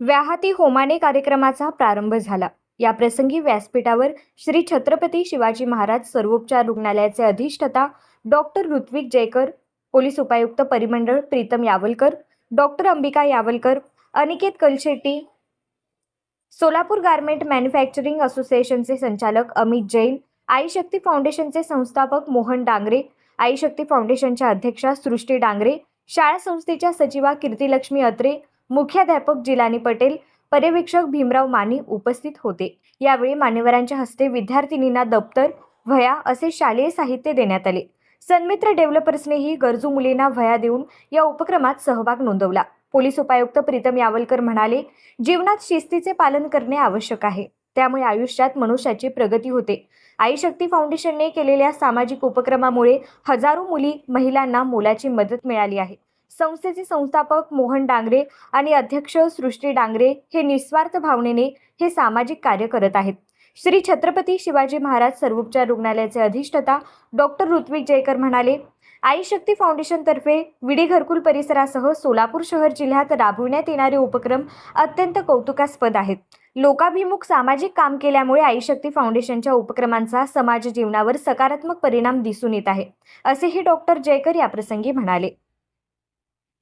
व्याहाती होमाने कार्यक्रमाचा प्रारंभ झाला। या प्रसंगी व्यासपीठावर श्री छत्रपती शिवाजी महाराज सर्वोपचार रुग्णालयाचे अधिष्ठाता डॉक्टर ऋत्विक जयकर, पोलीस उपायुक्त परिमंडळ Pritam Yawalkar, doctor Ambika Yawalkar, Aniket Kalshetti, Solapur garment manufacturing असोसिएशनचे संचालक अमित जैन, आई शक्ती फाउंडेशनचे संस्थापक मोहन डांगरे, आई शक्ती फाउंडेशनच्या अध्यक्षा सृष्टी डांगरे, शाळा संस्थेच्या सचिवा कीर्तिलक्ष्मी अत्रे, मुख्याध्यापक जिलानी पटेल, पर्यवेक्षक भीमराव मानी उपस्थित होते। यावेळी मान्यवरांच्या हस्ते विद्यार्थिनींना दप्तर, वह्या असे शालेय साहित्य देण्यात आले। सन्मित्र डेव्हलपर्सनेही गरजू मुलींना वह्या देऊन या उपक्रमात सहभाग नोंदवला। पोलीस उपायुक्त प्रीतम यावलकर म्हणाले, जीवनात शिस्तीचे पालन करणे आवश्यक आहे, त्यामुळे आयुष्यात मनुष्याची प्रगती होते। आई शक्ती फाउंडेशनने केलेल्या सामाजिक उपक्रमामुळे हजारो मुली महिलांना मोलाची मदत मिळाली आहे। संस्थेचे संस्थापक मोहन डांगरे आणि अध्यक्ष सृष्टी डांगरे हे निस्वार्थ भावनेने हे सामाजिक कार्य करत आहेत। श्री छत्रपती शिवाजी महाराज सर्वोपचार रुग्णालयाचे अधिष्ठाता डॉक्टर ऋत्विक जयकर म्हणाले, आई शक्ती फाउंडेशनतर्फे विडी घरकुल परिसरासह सोलापूर शहर जिल्ह्यात राबविण्यात येणारे उपक्रम अत्यंत कौतुकास्पद आहेत। लोकाभिमुख सामाजिक काम केल्यामुळे आई शक्ती फाउंडेशनच्या उपक्रमांचा समाज जीवनावर सकारात्मक परिणाम दिसून येत आहे, असेही डॉक्टर जयकर याप्रसंगी म्हणाले।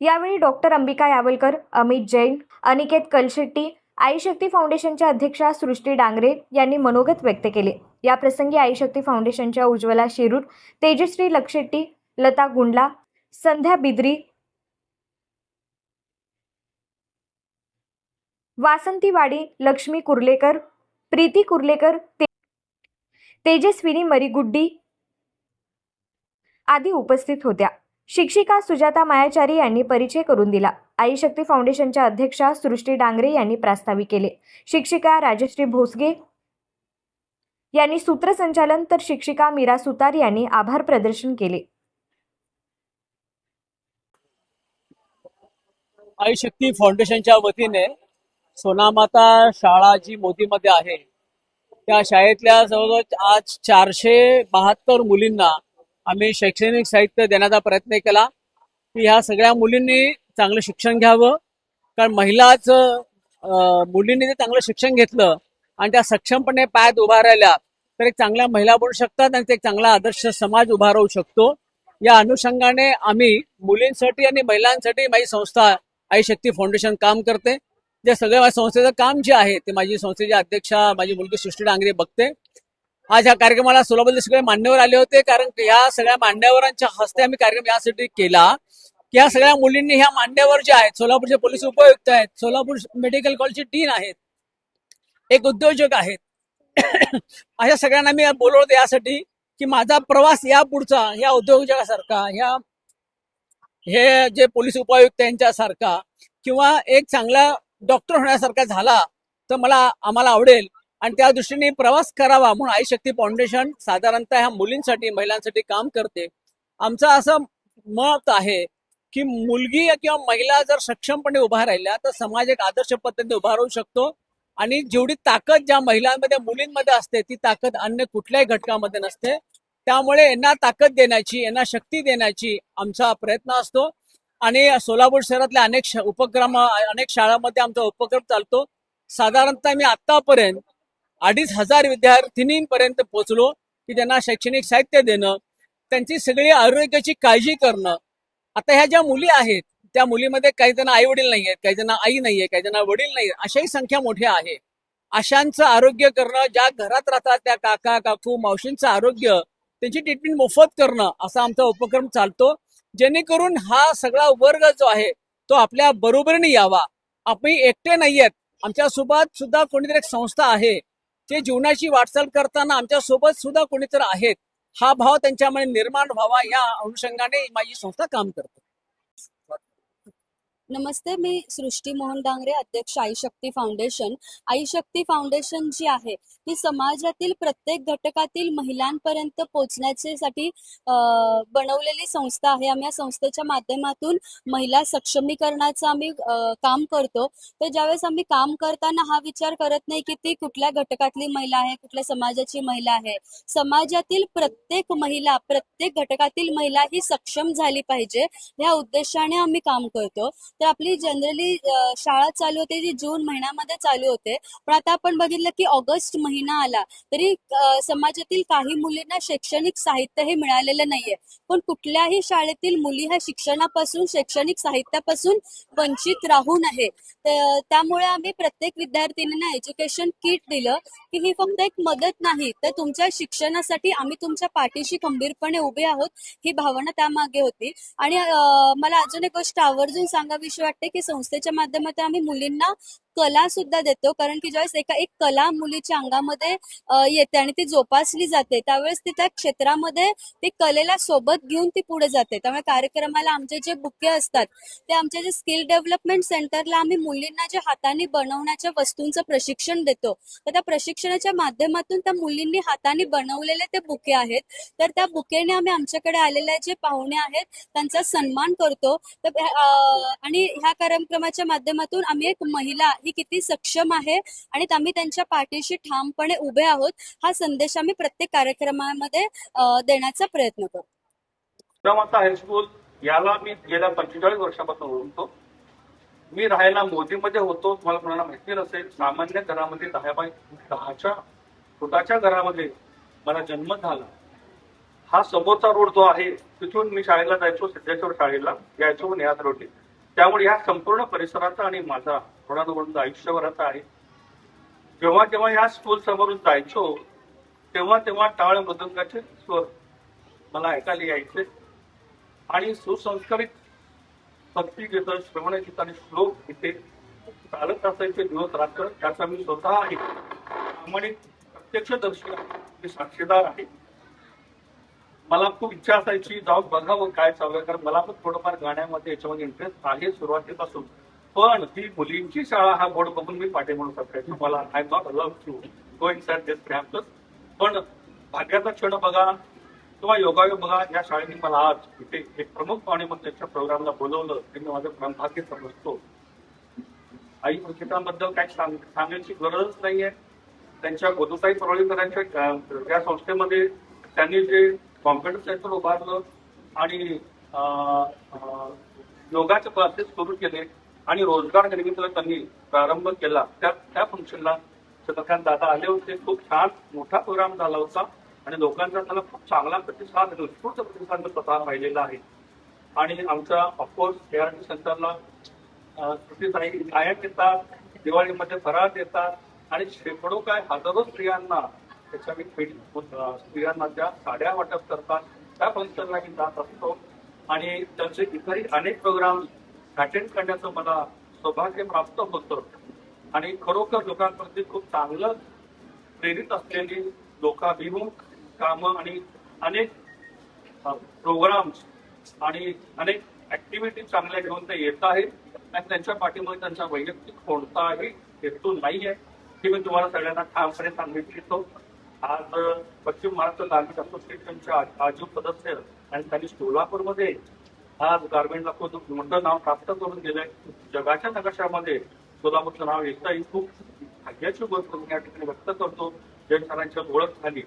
यावेळी डॉक्टर अंबिका यावलकर, अमित जैन, अनिकेत कलशेट्टी, आई शक्ती फाउंडेशनच्या अध्यक्षा सृष्टी डांगरे यांनी मनोगत व्यक्त केले। या प्रसंगी आई शक्ती फाउंडेशनच्या उज्ज्वला शिरूर, तेजश्री लक्षेट्टी, लता गुंडला, संध्या बिद्री, वासंती वाडी, लक्ष्मी कुर्लेकर, प्रीती कुर्लेकर, तेजस्विनी मरीगुड्डी आदी उपस्थित होत्या। शिक्षिका सुजाता मायाचारी यांनी परिचय करून दिला। आई शक्ती फाउंडेशनच्या अध्यक्षा सृष्टी डांगरे यांनी प्रास्ताविक केले। शिक्षिका राजश्री भोसगे यांनी सूत्रसंचालन तर शिक्षिका मीरा सुतार यांनी आभार प्रदर्शन केले। आई शक्ती फाउंडेशनच्या वतीने सोनामाता शाळा जी मोतीमध्ये आहे त्या शाळेतल्या जवळजवळ आज 472 मुलींना आम्ही शैक्षणिक साहित्य देण्याचा प्रयत्न केला की ह्या सगळ्या मुलींनी चांगलं शिक्षण घ्यावं। कारण मुलींनी जर चांगलं शिक्षण घेतलं आणि त्या सक्षमपणे पायात उभा राहिल्या तर एक चांगल्या महिला बनू शकतात आणि ते एक चांगला आदर्श समाज उभा राहू शकतो। या अनुषंगाने आम्ही मुलींसाठी आणि महिलांसाठी माझी संस्था आई शक्ती फाउंडेशन काम करते। जे सगळं माझ्या संस्थेचं काम जे आहे ते माझी संस्थेची अध्यक्षा माझी मुलगी सृष्टी डांगरे बघते। आज या कार्यक्रमाला सोलापूरचे सगळे मान्यवर आले होते, कारण या सगळ्या मान्यवरांच्या हस्ते आम्ही कार्यक्रम यासाठी केला की या सगळ्या मुलींनी ह्या मान्यवर जे आहेत, सोलापूरचे पोलीस उपायुक्त आहेत, सोलापूर मेडिकल कॉलेजचे डीन आहेत, एक उद्योजक आहेत, अशा सगळ्यांना मी बोलवतो यासाठी की माझा प्रवास या पुढचा या उद्योजकासारखा हे जे पोलीस उपायुक्त यांच्यासारखा किंवा एक चांगला डॉक्टर होण्यासारखा झाला तर आम्हाला आवडेल आणि त्या दृष्टीने प्रवास करावा म्हणून आई शक्ती फाउंडेशन साधारणतः ह्या मुलींसाठी महिलांसाठी काम करते। आमचं असं मत आहे की मुलगी किंवा महिला जर सक्षमपणे उभा राहिल्या तर समाज एक आदर्श पद्धतीने उभा राहू शकतो आणि जेवढी ताकद ज्या महिलांमध्ये मुलींमध्ये असते ती ताकद अन्य कुठल्याही घटकामध्ये नसते। त्यामुळे यांना ताकद देण्याची, यांना शक्ती देण्याची आमचा प्रयत्न असतो आणि सोलापूर शहरातल्या अनेक शाळांमध्ये आमचा उपक्रम चालतो। साधारणतः मी आतापर्यंत 2500 विद्यार्थिनींपर्यंत पोहोचलो की त्यांना शैक्षणिक साहित्य देणं, त्यांची सगळी आरोग्याची काळजी करणं। आता ह्या ज्या मुली आहेत त्या मुलीमध्ये काही जण आई वडील नाही आहेत, काही जण आई नाहीये, काही जण वडील नाही, अशाही संख्या मोठी आहे। अशांचं आरोग्य करणं, ज्या घरात राहतात त्या काका काकू मावशींचं आरोग्य, त्यांची ट्रीटमेंट मोफत करणं असा आमचा उपक्रम चालतो, जेणेकरून हा सगळा वर्ग जो आहे तो आपल्या बरोबरीने यावा। आपण एकटे नाहीयेत, आमच्या सोबत सुद्धा कोणीतरी एक संस्था आहे ते जीवनाची वाटचाल करताना आमच्या सोबत सुद्धा कोणीतरी आहेत, हा भाव त्यांच्यामध्ये निर्माण व्हावा या अनुषंगाने माझी संस्था काम करते। नमस्ते, मी सृष्टी मोहन डांगरे, अध्यक्ष आई शक्ती फाउंडेशन। आई शक्ती फाउंडेशन जी आहे ही समाजातील प्रत्येक घटकातील महिलांपर्यंत पोहोचण्यासाठी बनवलेली संस्था आहे। आम्ही या संस्थेच्या माध्यमातून महिला सक्षमीकरणाचं आम्ही काम करतो। तर ज्यावेळेस आम्ही काम करताना हा विचार करत नाही की ती कुठल्या घटकातली महिला आहे, कुठल्या समाजाची महिला आहे। समाजातील प्रत्येक महिला, प्रत्येक घटकातील महिला ही सक्षम झाली पाहिजे या उद्देशाने आम्ही काम करतो। तर आपली जनरली शाळा चालू होते ती जून महिन्यामध्ये चालू होते, पण आता आपण बघितलं की ऑगस्ट महिना आला तरी समाजातील काही मुलींना शैक्षणिक साहित्य हे मिळालेलं नाहीये. पण कुठल्याही शाळेतील मुली ह्या शिक्षणापासून, शैक्षणिक साहित्यापासून वंचित राहू नये. त्यामुळे आम्ही प्रत्येक विद्यार्थिनींना एज्युकेशन किट दिलं की ही फक्त एक मदत नाही, तर तुमच्या शिक्षणासाठी आम्ही तुमच्या पाठीशी खंबीरपणे उभे आहोत, ही भावना त्यामागे होती. आणि मला अजून एक गोष्ट आवर्जून सांगावीशी वाटते की संस्थेच्या माध्यमातून आम्ही मुलींना कला सुद्धा देतो, कारण की ज्यावेळेस एक कला मुलीच्या अंगामध्ये येते आणि ती जोपासली जाते, त्यावेळेस ती त्या क्षेत्रामध्ये ती कलेला सोबत घेऊन ती पुढे जाते. त्यामुळे कार्यक्रमाला आमचे जे बुके असतात ते आमच्या जे स्किल डेव्हलपमेंट सेंटरला आम्ही मुलींना जे हाताने बनवण्याच्या वस्तूंचं प्रशिक्षण देतो, तर त्या प्रशिक्षणाच्या माध्यमातून त्या मुलींनी हाताने बनवलेले ते बुके आहेत. तर त्या बुकेने आम्ही आमच्याकडे आलेले जे पाहुणे आहेत त्यांचा सन्मान करतो. आणि ह्या कार्यक्रमाच्या माध्यमातून आम्ही एक महिला ही किती सक्षम आहे आणि आम्ही त्यांच्या पाठीशी ठामपणे उभे आहोत, हा संदेश आम्ही प्रत्येक कार्यक्रमामध्ये देण्याचा प्रयत्न करतो. विक्रमाता हायस्कूल याला मी गेल्या 45 वर्षापासून ओळखतो. मी राहायला मोदीमध्ये होतो. तुम्हाला कोणाला माहिती नसेल, सामान्य घरामध्ये 10 फुटाच्या घरामध्ये मला जन्म झाला. हा समोरचा रोड जो आहे तिथून मी शाळेला जायचो, सिद्धेश्वर शाळेला यायचो नेहात रोटी. त्यामुळे या संपूर्ण परिसराचा आणि माझा थोडा आयुष्यभराचा आहे. जेव्हा जेव्हा या स्कूल समोरून जायचो तेव्हा तेव्हा टाळ मृदंगाचे स्वर मला ऐकायला यायचे आणि सुसंस्कारित भक्ती गीतं, श्रवण गीत आणि श्लोक इथे चालत असायचे दिवस रात्र. त्याचा मी स्वतः आहे प्रामाणिक प्रत्यक्षदर्शी आहे, मी साक्षीदार आहे. मला खूप इच्छा असायची जाऊन बघावं काय चालू आहे, कारण मला पण थोडंफार गाण्यामध्ये याच्यामध्ये इंटरेस्ट आहे सुरुवातीपासून. पण ही मुलींची शाळा हा बोर्ड बघून मी पाठी म्हणून टाकायचो. मला I not allowed to go inside this campus. पण भाग्याचा क्षण बघा किंवा योगायोग बघा, या शाळेने मला आज इथे एक प्रमुख पाहुणे म्हणून त्यांच्या प्रोग्रामला बोलवलं, ते मी माझं भाग्य समजतो. आई प्रशिक्षणाबद्दल काही सांगण्याची गरजच नाहीये. त्यांच्या गोदूताई परळीकरांच्या या संस्थेमध्ये त्यांनी जे कॉम्प्युटर सेंटर उभारलं आणि योगाचे क्लासेस सुरू केले आणि रोजगार निर्मितीला त्यांनी प्रारंभ केला. त्या फंक्शनला चंद्रकांत दादा आले होते. खूप छान मोठा प्रोग्राम झाला होता आणि लोकांचा त्याला खूप चांगला प्रतिसाद, उत्स्फूर्त प्रतिसाद मी स्वतः पाहिलेला आहे. आणि आमच्या ऑफकोर्स ART सेंटरला गायक येतात, दिवाळीमध्ये फराळ देतात आणि शेकडो काय हजारो स्त्रियांना त्याच्या स्त्रियांना त्या साड्या वाटप करतात. त्या फंक्शनला मी जात असतो आणि त्यांचे इतरही अनेक प्रोग्राम अटेंड करण्याचं मला सौभाग्य प्राप्त होतं. आणि खरोखर लोकांप्रती खूप चांगलं प्रेरित असलेली लोकाभिमुख कामं आणि अनेक प्रोग्राम्स आणि अनेक ऍक्टिव्हिटी चांगल्या घेऊन ते येत आहेत. आणि त्यांच्या पाठीमध्ये त्यांचा वैयक्तिक कोणताही हेतू नाहीये हे मी तुम्हाला सगळ्यांना ठामपणे सांगू इच्छितो. आज पश्चिम महाराष्ट्र गार्मेंट असोसिएशनचे आजीव सदस्य आणि त्यांनी सोलापूरमध्ये आज गार्मेंटला खूप मोठं नाव प्राप्त करून दिलंय. जगाच्या नकाशामध्ये सोलापूरचं नाव येतं, ही खूप भाग्याची गोष्ट या ठिकाणी व्यक्त करतो. जैन सरांच्या ओळख झाली,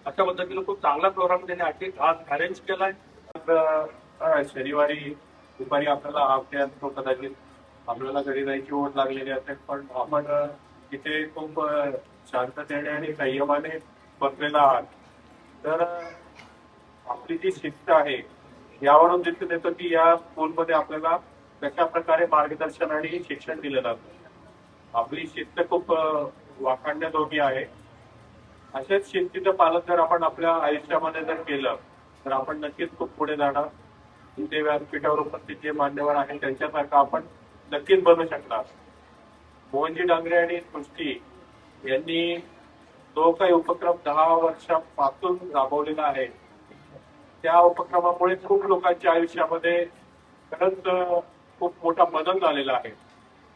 अशा पद्धतीने खूप चांगला प्रोग्राम त्यांनी आज अरेंज केलाय. शनिवारी दुपारी आपल्याला कदाचित आपल्याला घरी जायची ओढ लागलेली असेल, पण आपण इथे खूप शांततेने आणि संयमाने बसलेला आहात. तर आपली जी शिस्त आहे यावरून दिसून येतं की या स्कूलमध्ये आपल्याला कशा प्रकारे मार्गदर्शन आणि शिक्षण दिलं जातं. आपली शिस्त खूप वाखाणण्याजोगी आहे. अशाच शिस्तीचं पालन जर आपण आपल्या आयुष्यामध्ये जर केलं तर आपण नक्कीच खूप पुढे जाणार. इथे व्यासपीठावर उपस्थित जे मान्यवर आहेत त्यांच्यासारखं आपण नक्कीच बनू शकणार. मोहनजी डांगरे आणि सृष्टी यांनी जो काही उपक्रम 10 वर्षापासून राबवलेला आहे त्या उपक्रमामुळे खूप लोकांच्या आयुष्यामध्ये खरंच खूप मोठा बदल झालेला आहे.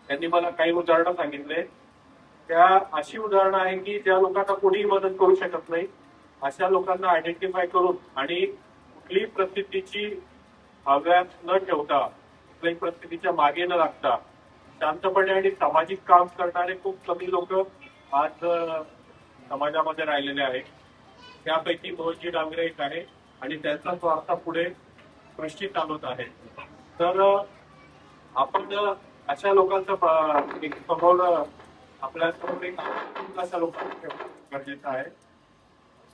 त्यांनी मला काही उदाहरणं सांगितले. त्या अशी उदाहरणं आहे की ज्या लोकांना कोणीही मदत करू शकत नाही अशा लोकांना आयडेंटिफाय करून आणि कुठलीही परिस्थितीची हव्यास न ठेवता, कुठल्याही परिस्थितीच्या मागे न लागता शांतपणे आणि सामाजिक काम करणारे खूप कमी लोक आज समाजामध्ये राहिलेले आहेत. त्यापैकी मोहनजी डांगरे एक आहे आणि त्यांचा स्वार्थ पुढे सृष्टी चालवत आहे. तर आपण अशा लोकांचा एक समोर आपल्या समोर एक अशा लोकांना ठेवणं गरजेचं आहे.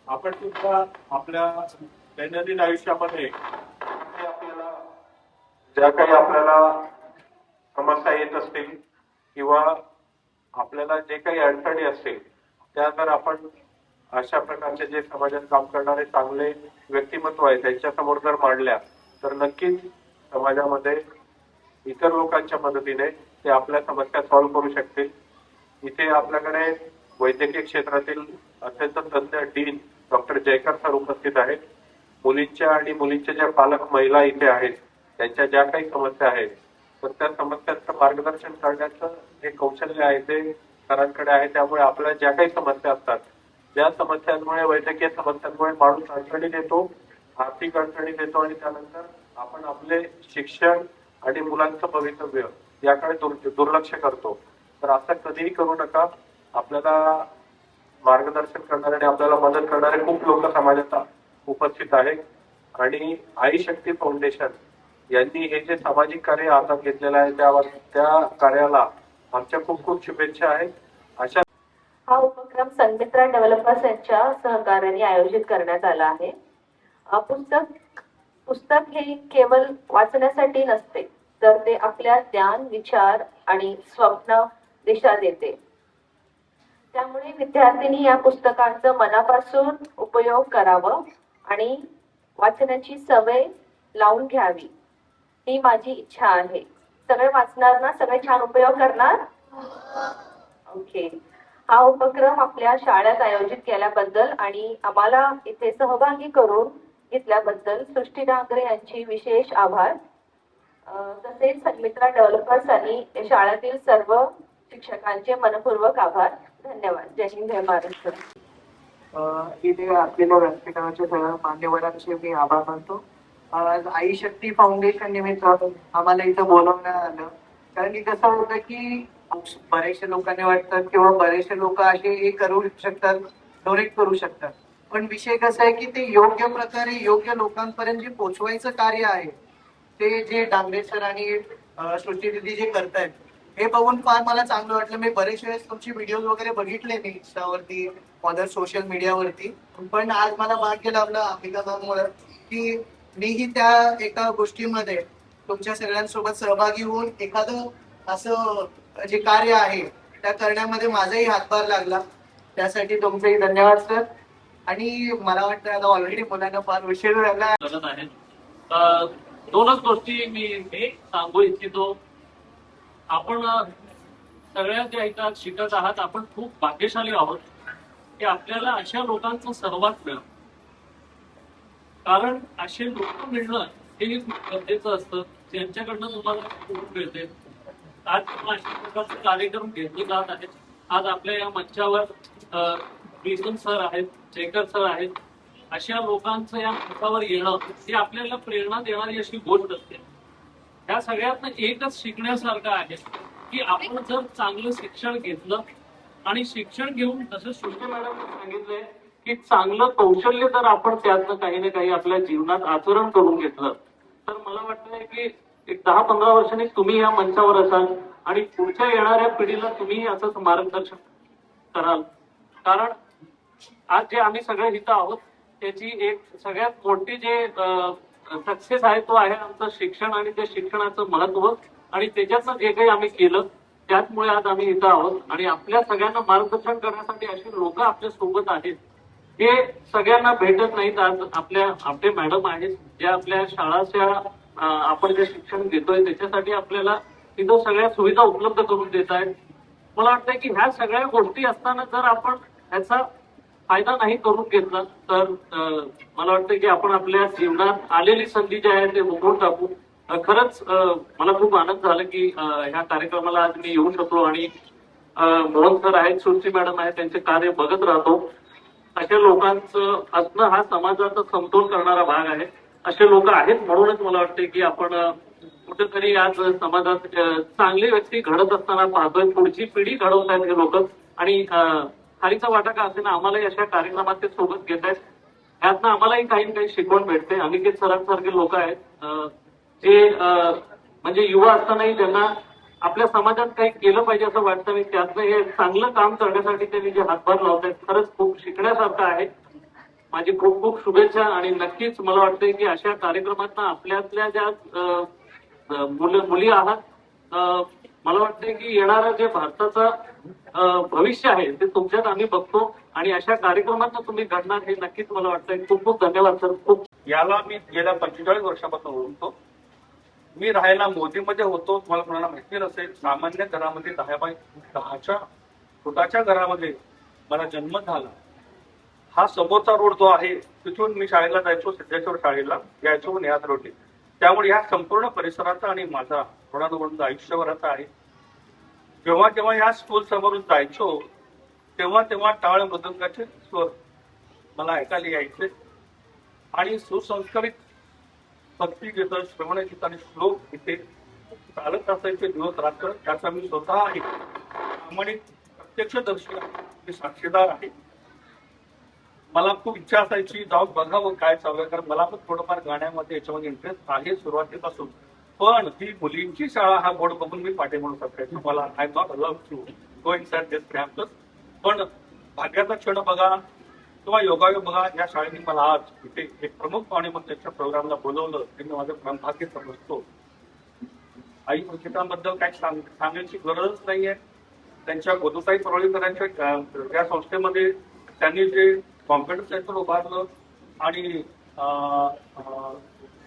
आपण सुद्धा आपल्या दैनंदिन आयुष्यामध्ये ज्या काही आपल्याला समस्या येत असतील किंवा आपल्याला जे काही अडचणी असतील त्या जर आपण अशा प्रकारचे जे समाजात काम करणारे चांगले व्यक्तिमत्व आहे त्यांच्या समोर जर मांडल्या तर नक्कीच समाजामध्ये इतर लोकांच्या मदतीने ते आपल्या समस्या सॉल्व्ह करू शकतील. इथे आपल्याकडे वैद्यकीय क्षेत्रातील अत्यंत तज्ञ डीन डॉक्टर जयकर सर उपस्थित आहेत. मुलींच्या आणि मुलींच्या ज्या पालक महिला इथे आहेत त्यांच्या ज्या काही समस्या आहेत तर त्या समस्यांचं मार्गदर्शन करण्याचं जे कौशल्य आहे ते सरांकडे आहे. त्यामुळे आपल्या ज्या काही समस्या असतात ज्या समस्यांमुळे वैद्यकीय समस्यांमुळे माणूस अडचणीत येतो, आर्थिक अडचणीत येतो आणि त्यानंतर आपण आपले शिक्षण आणि मुलांचं भवितव्य याकडे दुर्लक्ष करतो. तर असं कधीही करू नका. आपल्याला मार्गदर्शन करणारे आणि आपल्याला मदत करणारे खूप लोक समाजात उपस्थित आहेत आणि आई शक्ती फाउंडेशन यांनी हे जे सामाजिक कार्य हातात घेतलेलं आहे त्या कार्याला आमच्या खूप खूप शुभेच्छा आहेत. अशा हा उपक्रम सन्मित्रा डेव्हलपर्स यांच्या सहकार्याने आयोजित करण्यात आला आहे. पुस्तक हे केवळ वाचण्यासाठी नसते तर ते आपल्या ज्ञान, विचार आणि स्वप्न दिशा देते. त्यामुळे विद्यार्थ्यांनी या पुस्तकांचा मनापासून उपयोग करावा आणि वाचण्याची सवय लावून घ्यावी ही माझी इच्छा आहे. सगळे वाचणार ना? सगळे छान उपयोग करणार? ओके. हा उपक्रम आपल्या शाळेत आयोजित केल्याबद्दल आणि आम्हाला इथे सहभागी करून घेतल्याबद्दल सृष्टी डांगरे यांची विशेष आभार. तसेच सन्मित्रा डेव्हलपर्स आणि शाळेतील सर्व शिक्षकांचे मनपूर्वक आभार. धन्यवाद. जय हिंद, जय महाराष्ट्र. इथे असलेल्या व्यासपीठाच्या सर्व मान्यवरांचे मी आभार मानतो. आज आई शक्ती फाउंडेशन निमित्त आम्हाला इथं बोलवण्यात आलं. कारण की कसं होतं की बरेचशे लोकांनी वाटतं किंवा बरेचसे लोक असे हे करू शकतात, डोनेट करू शकतात. पण विषय कसा आहे की ते योग्य प्रकारे योग्य लोकांपर्यंत जे पोचवायचं कार्य आहे ते जे डांगरे सर आणि सृष्टी दिदी जे करतायत हे बघून फार मला चांगलं वाटलं. मी बरेच वेळेस तुमची व्हिडिओज वगैरे बघितले मी इंस्टावरती, अदर सोशल मीडियावरती. पण आज मला भाग्य लाभलं अंबिकामुळे की मीही त्या एका गोष्टीमध्ये तुमच्या सगळ्यांसोबत सहभागी होऊन एखादं असं जे कार्य आहे त्या करण्यामध्ये माझाही हातभार लागला. त्यासाठी तुमचेही धन्यवाद सर. आणि मला वाटतं आता ऑलरेडी मुलांना फार उशीर झाला करत आहेत. दोनच गोष्टी मी सांगू इच्छितो. आपण सगळ्या ज्या इथं शिकत आहात आपण खूप भाग्यशाली आहोत की आपल्याला अशा लोकांचं सहवास मिळालं. कारण असे लोक मिळणं हे खूप गरजेचं असतं ज्यांच्याकडनं तुम्हाला खूप मिळते. आज अशा प्रकारचे कार्यक्रम घेतले जात आहेत. आज आपल्या या मंचावर बिसन सर आहेत, जयकर सर आहेत. अशा लोकांचं या मंचावर येणं ही आपल्याला प्रेरणा देणारी अशी गोष्ट असते. ह्या सगळ्यातनं एकच शिकण्यासारखं आहे की आपण जर चांगलं शिक्षण घेतलं आणि शिक्षण घेऊन जसं सुषमा मॅडमने सांगितलंय की चांगलं कौशल्य जर आपण त्यातनं काही ना काही आपल्या जीवनात आचरण करून घेतलं तर मला वाटतंय की एक 10-15 वर्षांनी तुम्ही या मंचावर असाल आणि पुढच्या येणाऱ्या पिढीला तुम्ही असंच मार्गदर्शन कराल. कारण आज जे आम्ही सगळे इथं आहोत त्याची एक सगळ्यात मोठी जे सक्सेस आहे तो आहे आमचं शिक्षण आणि त्या शिक्षणाचं महत्व आणि त्याच्यातनं जे काही आम्ही केलं त्याचमुळे आज आम्ही इथं आहोत. आणि आपल्या सगळ्यांना मार्गदर्शन करण्यासाठी अशी लोक आपल्या सोबत आहेत हे सगळ्यांना भेटत नाहीत. आज आपले मॅडम आहेत ज्या आपल्या शाळाच्या आपण जे शिक्षण घेतोय त्याच्यासाठी आपल्याला तिथं सगळ्या सुविधा उपलब्ध करून देत आहेत. मला वाटतं की ह्या सगळ्या गोष्टी असताना जर आपण ह्याचा फायदा नाही करून घेतला तर मला वाटतं की आपण आपल्या जीवनात आलेली संधी जी आहे ते हुकून टाकू. खरंच मला खूप आनंद झाला की ह्या कार्यक्रमाला आज मी येऊ शकलो आणि मोहन सर आहेत, सुरची मॅडम आहेत, त्यांचे कार्य बघत राहतो. अशा लोकांचं असणं हा समाजाचा समतोल करणारा भाग आहे. असे लोक आहेत म्हणूनच मला वाटते की आपण कुठेतरी आज समाजात चांगली व्यक्ती घडत असताना पाहतोय. पुढची पिढी घडवत आहेत हे लोक आणि खालीचा वाटा का असेल आम्हालाही अशा कार्यक्रमात ते सोबत घेत आहेत. यातनं आम्हालाही काही ना काही शिकवण भेटते. अनिकेत सरांसारखे लोक आहेत जे म्हणजे युवा असतानाही त्यांना आपल्या समाजात काही केलं पाहिजे असं वाटतं आणि त्यातनं हे चांगलं काम करण्यासाठी त्यांनी जे हातभार लावत आहेत खरंच खूप शिकण्यासारखं आहे. माझी खूप खूप शुभेच्छा आणि नक्कीच मला वाटतंय की अशा कार्यक्रमांना आपल्यातल्या ज्या मुली आहात, मला वाटतंय की येणारं जे भारताचं भविष्य आहे ते तुमच्यात आम्ही बघतो आणि अशा कार्यक्रमांना तुम्ही घडणार हे नक्कीच मला वाटतंय. खूप खूप धन्यवाद सर. खूप याला मी गेल्या 45 वर्षापासून ओळखतो. मी राहायला मोदीमध्ये होतो, तुम्हाला कोणाला माहिती नसेल. सामान्य घरामध्ये 10 बाय 10च्या फुटाच्या घरामध्ये मला जन्म झाला. हा समोरचा रोड जो आहे तिथून मी शाळेला जायचो, सिद्धेश्वर शाळेला यायचो न्यास रोटी. त्यामुळे या संपूर्ण परिसराचा आणि माझा थोडा आयुष्यभराचा आहे. जेव्हा जेव्हा या स्कूल समोरून जायचो तेव्हा तेव्हा टाळ मृदंगाचे स्वर मला ऐकायला यायचे आणि सुसंस्कारित भक्ती गीतं, श्रवण गीत आणि श्लोक इथे चालत असायचे दिवस रात्र. त्याचा मी स्वतः एक प्रामाणिक प्रत्यक्षदर्शी आहे, मी साक्षीदार आहे. मला खूप इच्छा असायची जाऊन बघावं काय चालू आहे, कारण मला पण थोडंफार गाण्यामध्ये याच्यामध्ये इंटरेस्ट आहे सुरुवातीपासून. पण ही मुलींची शाळा हा बोर्ड बघून मी पाठीमागून सरकायचो. मला I am not allowed to go inside this campus. पण भाग्याचा क्षण बघा किंवा योगायोग बघा, या शाळेने मला आज इथे एक प्रमुख पाहुणे म्हणून त्यांच्या प्रोग्रामला बोलवलं ते मी माझं भाग्य समजतो. आई प्रशिक्षणाबद्दल काही सांगायची गरजच नाहीये. त्यांच्या गोदूताई परोळीकरांच्या या संस्थेमध्ये त्यांनी जे कॉम्प्युटर सेंटर उभारलं आणि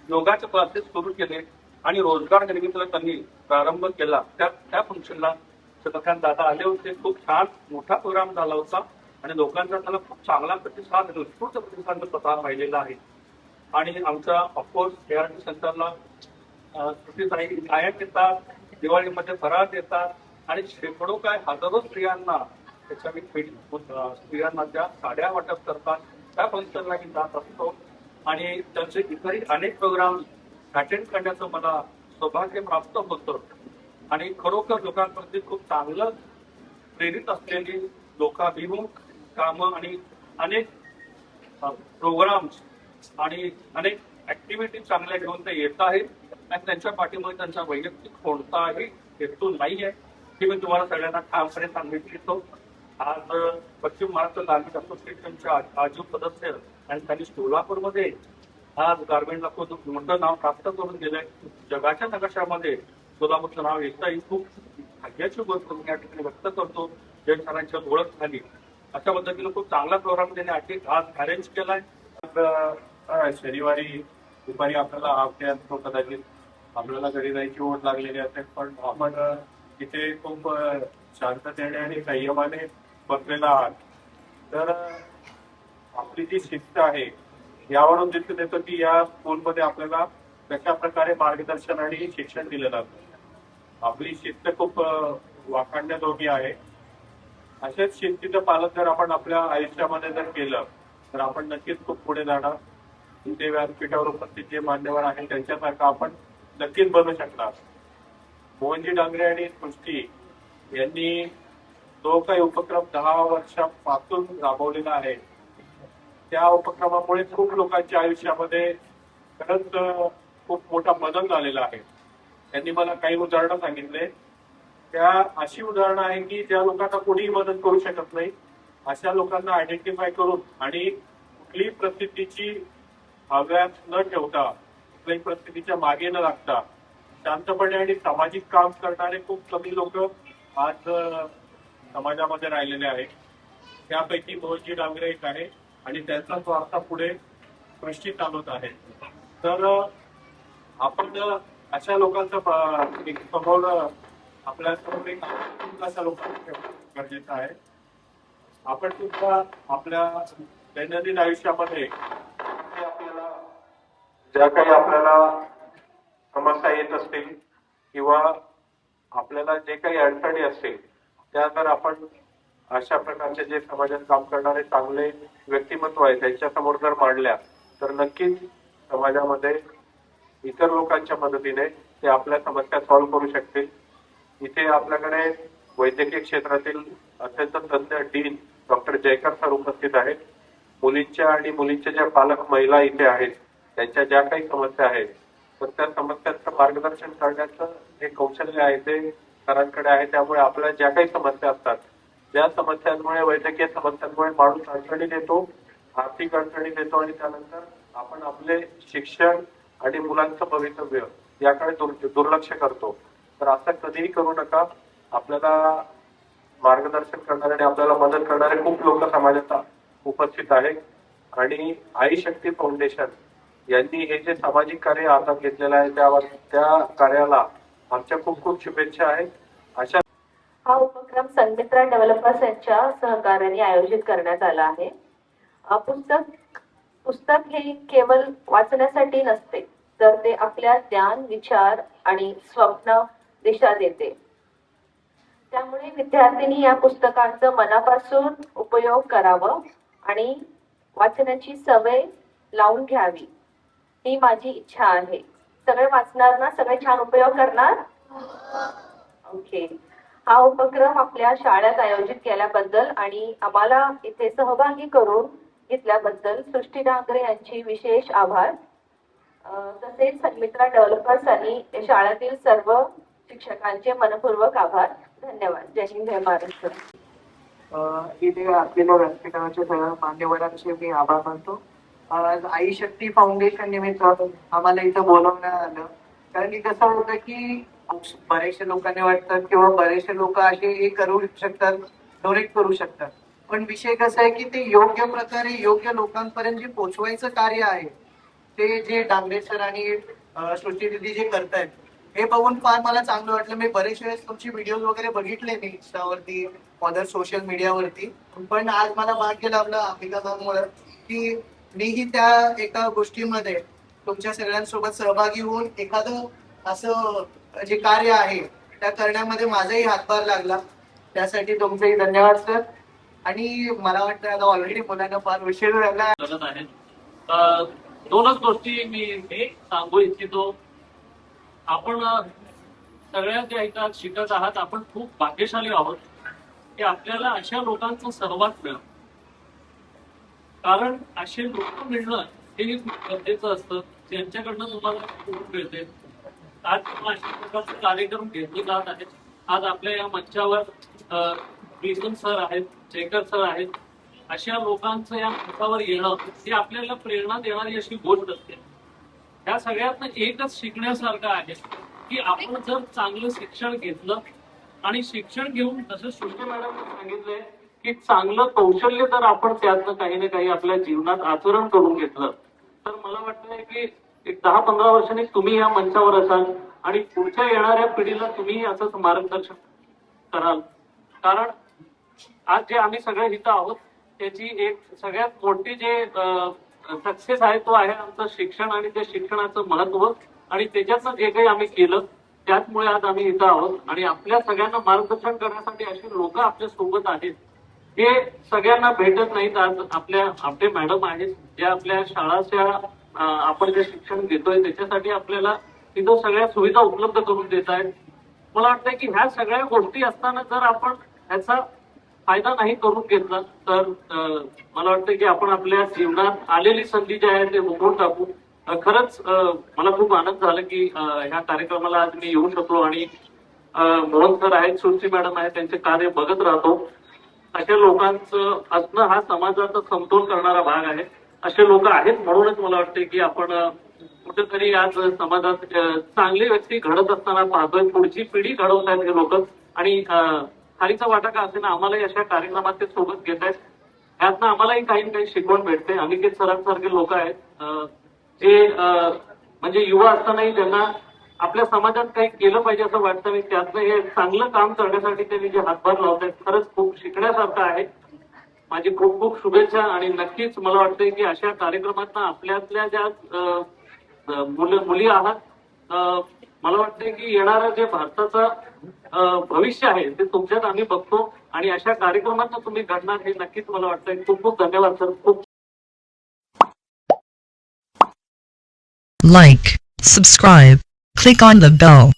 योगाचे क्लासेस सुरू केले आणि रोजगार निर्मितीला त्यांनी प्रारंभ केला. त्या फंक्शनला चंद्रकांत दादा आले होते. खूप छान मोठा प्रोग्राम झाला होता आणि लोकांचा त्याला खूप चांगला प्रतिसाद, उत्स्फूर्त प्रतिसाद स्वतः पाहिलेला आहे. आणि आमच्या ऑफकोर्स ART सेंटरला सुट्टीताई गायक येतात, दिवाळीमध्ये फराळ देतात आणि शेकडो काय हजारो स्त्रियांना त्याच्या स्त्रियांना त्या साड्या वाटप करतात. त्या फंक्शनला मी जात असतो आणि त्यांचे इतरही अनेक प्रोग्राम अटेंड करण्याचं मला सौभाग्य प्राप्त होतं. आणि खरोखर लोकांप्रती खूप चांगलं प्रेरित असलेली लोकाभिमुख कामं आणि अनेक प्रोग्राम्स आणि अनेक ऍक्टिव्हिटी चांगल्या घेऊन ते येत आहेत आणि त्यांच्या पाठीमध्ये त्यांचा वैयक्तिक कोणताही हेतू नाहीये हे मी तुम्हाला सगळ्यांना ठामपणे सांगू इच्छितो. आज पश्चिम महाराष्ट्र गार्मेंट असोसिएशनचे आजीव सदस्य आणि त्यांनी सोलापूरमध्ये आज गार्मेंटला खूप मोठं नाव प्राप्त करून गेलंय. जगाच्या नकाशामध्ये सोलापूरचं नाव येतं ही खूप भाग्याची गोष्ट मी या ठिकाणी व्यक्त करतो. जैन सरांची ओळख झाली. अशा पद्धतीने खूप चांगला प्रोग्राम त्यांनी आज अरेंज केलाय. शनिवारी दुपारी आपल्याला कदाचित आपल्याला घरी जायची ओढ लागलेली असेल, पण आपण इथे खूप शांततेने आणि संयमाने बसलेला आहात. तर आपली जी शिस्त आहे यावरून दिसून येतं की या स्कूलमध्ये आपल्याला कशा प्रकारे मार्गदर्शन आणि शिक्षण दिलं जातं. आपली शिस्त खूप वाखाणण्याजोगी आहे. असेच शिस्तीचं पालन जर आपण आपल्या आयुष्यामध्ये जर केलं तर आपण नक्कीच खूप पुढे जाणार. इथे व्यासपीठावर उपस्थित जे मान्यवर आहेत त्यांच्यासारखं आपण नक्कीच बनू शकणार. मोहनजी डांगरे आणि सृष्टी यांनी जो काही उपक्रम 10 वर्षापासून राबवलेला आहे त्या उपक्रमामुळे खूप लोकांच्या आयुष्यामध्ये खरंच खूप मोठा बदल झालेला आहे. त्यांनी मला काही उदाहरणं सांगितले. त्या अशी उदाहरणं आहे की ज्या लोकांना कोणीही मदत करू शकत नाही अशा लोकांना आयडेंटिफाय करून आणि कुठलीही परिस्थितीची हव्यास न ठेवता, कुठल्याही परिस्थितीच्या मागे न लागता शांतपणे आणि सामाजिक काम करणारे खूप कमी लोक आज समाजामध्ये राहिलेले आहेत. त्यापैकी मोहनजी डांगरे एक आहे आणि त्यांचा स्वार्थ पुढे सृष्टी चालवत आहे. तर आपण अशा लोकांचं समोर आपल्या समोर एक अशा लोकांना ठेवणं गरजेचं आहे. आपण सुद्धा आपल्या दैनंदिन आयुष्यामध्ये ज्या काही आपल्याला समस्या येत असतील किंवा आपल्याला जे काही अडचणी असतील त्या जर आपण अशा प्रकारचे जे समाजात काम करणारे चांगले व्यक्तिमत्व आहे त्यांच्या समोर जर मांडल्या तर नक्कीच समाजामध्ये इतर लोकांच्या मदतीने ते आपल्या समस्या सॉल्व्ह करू शकतील. इथे आपल्याकडे वैद्यकीय क्षेत्रातील अत्यंत तज्ञ डीन डॉक्टर जयकर सर उपस्थित आहेत. मुलींच्या आणि मुलींच्या ज्या पालक महिला इथे आहेत त्यांच्या ज्या काही समस्या आहेत तर त्या समस्यांचं मार्गदर्शन करण्याचं जे कौशल्य आहे ते सरांकडे आहे. त्यामुळे आपल्या ज्या काही समस्या असतात, ज्या समस्यांमुळे वैद्यकीय समस्यांमुळे माणूस अडचणीत येतो, आर्थिक अडचणीत येतो आणि त्यानंतर आपण आपले शिक्षण आणि मुलांचं भवितव्य याकडे दुर्लक्ष करतो. तर असं कधीही करू नका. आपल्याला मार्गदर्शन करणारे आणि आपल्याला मदत करणारे खूप लोक समाजात उपस्थित आहेत आणि आई शक्ती फाउंडेशन यांनी हे जे सामाजिक कार्य हातात घेतलेलं आहे त्या कार्याला आमच्या खूप खूप शुभेच्छा आहेत. अशा हा उपक्रम सन्मित्रा डेव्हलपर्स यांच्या सहकार्याने आयोजित करण्यात आला आहे. पुस्तक हे केवळ वाचण्यासाठी नसते, तर ते आपल्या ज्ञान, विचार आणि स्वप्न दिशा देते. त्यामुळे विद्यार्थ्यांनी या पुस्तकांचं मनापासून उपयोग करावं आणि वाचनाची सवय लावून घ्यावी, ही माझी इच्छा आहे. सगळे वाचणार ना? सगळे छान उपयोग करणार? ओके. हा उपक्रम आपल्या शाळेत आयोजित केल्याबद्दल आणि आम्हाला इथे सहभागी करून घेतल्याबद्दल सृष्टी डांगरे यांची विशेष आभार. तसेच सन्मित्रा डेव्हलपर्स आणि शाळेतील सर्व शिक्षकांचे मनपूर्वक आभार. धन्यवाद. जय हिंद, जय महाराष्ट्र. इथे असलेल्या व्यासपीठावरच्या सगळ्या मान्यवरांचे मी आभार मानतो. आज आई शक्ती फाउंडेशन निमित्त आम्हाला इथं बोलवण्यात आलं. कारण की कसं होतं की बरेचशे लोकांनी वाटतात किंवा बरेचशे लोक असे हे करू शकतात, डोनेट करू शकतात, पण विषय कसा आहे की ते योग्य प्रकारे योग्य लोकांपर्यंत जे पोचवायचं कार्य आहे ते जे डांगरे सर आणि सृष्टी दिदी जे करतायत हे बघून फार मला चांगलं वाटलं. मी बरेच वेळेस तुमची व्हिडिओ वगैरे बघितले मी इंस्टावरती, अदर सोशल मीडियावरती, पण आज मला भाग्य लाभलं अंबिकाबामुळे की मीही त्या एका गोष्टीमध्ये तुमच्या सगळ्यांसोबत सहभागी होऊन एखादं असं जे कार्य आहे त्या करण्यामध्ये माझाही हातभार लागला. त्यासाठी तुमचेही धन्यवाद सर. आणि मला वाटतं आता ऑलरेडी मुलांना फार उशीर झाला आहे. दोनच गोष्टी मी सांगू इच्छितो. आपण सगळ्या ज्या इथं शिकत आहात, आपण खूप भाग्यशाली आहोत की आपल्याला अशा लोकांचं सहवास मिळालं. कारण असे लोक मिळणं हे गरजेचं असतं ज्यांच्याकडनं तुम्हाला मिळते. आज अशा प्रकारचे कार्यक्रम घेतले जात आहेत. आज आपल्या या मंचावर बिसन सर आहेत, जयकर सर आहेत. अशा लोकांचं या मंचावर येणं ही आपल्याला प्रेरणा देणारी अशी गोष्ट असते. या सगळ्यातनं एकच शिकण्यासारखं आहे की आपण जर चांगलं शिक्षण घेतलं आणि शिक्षण घेऊन जसं सृष्टी मॅडमने सांगितलंय की चांगलं कौशल्य जर आपण त्यातनं काही ना काही आपल्या जीवनात आचरण करून घेतलं तर मला वाटतंय की एक 10-15 वर्षांनी तुम्ही या मंचावर असाल आणि पुढच्या येणाऱ्या पिढीला तुम्ही असंच मार्गदर्शन कराल. कारण आज जे आम्ही सगळे इथं आहोत त्याची एक सगळ्यात मोठी जे सक्सेस आहे तो आहे आमचं शिक्षण आणि त्या शिक्षणाचं महत्व आणि त्याच्यातनं जे काही आम्ही केलं त्याचमुळे आज आम्ही इथं आहोत. आणि आपल्या सगळ्यांना मार्गदर्शन करण्यासाठी अशी लोक आपल्या सोबत आहेत हे सगळ्यांना भेटत नाहीत. आज आपले मॅडम आहेत ज्या आपल्या शाळाच्या आपण जे शिक्षण घेतोय त्याच्यासाठी आपल्याला तिथं सगळ्या सुविधा उपलब्ध करून देत आहेत. मला वाटतं की ह्या सगळ्या गोष्टी असताना जर आपण ह्याचा फायदा नाही करून घेतला तर मला वाटतं की आपण आपल्या जीवनात आलेली संधी जी आहे ते हुकवून टाकू. खरंच मला खूप आनंद झाला की ह्या कार्यक्रमाला आज मी येऊ शकलो आणि मोहन सर आहेत, सृष्टी मॅडम आहेत, त्यांचे कार्य बघत राहतो. अशा लोकांचं असणं हा समाजाचा समतोल करणारा भाग आहे. असे लोक आहेत म्हणूनच मला वाटते की आपण कुठेतरी आज समाजात चांगली व्यक्ती घडत असताना पाहतोय. पुढची पिढी घडवत आहेत हे लोक आणि खालीचा वाटा का असे ना आम्हालाही अशा कार्यक्रमात ते सोबत घेत आहेत. यातनं आम्हालाही काही ना काही शिकवण भेटते. अनिकेत सरांसारखे लोक आहेत जे म्हणजे युवा असतानाही ज्यांना आपल्या समाजात काही केलं पाहिजे असं वाटतं आणि त्यातनं हे चांगलं काम करण्यासाठी त्यांनी जे हातभार लावत आहेत खरंच खूप शिकण्यासारखं आहे. माझी खूप खूप शुभेच्छा आणि नक्कीच मला वाटतंय की अशा कार्यक्रमात आपल्यातल्या ज्या मुली आहात मला वाटतंय की येणारं जे भारताचं भविष्य आहे ते तुमच्यात आम्ही बघतो आणि अशा कार्यक्रमात तुम्ही घडणार हे नक्कीच मला वाटतंय. खूप खूप धन्यवाद सर. खूप Like, subscribe, click on the bell.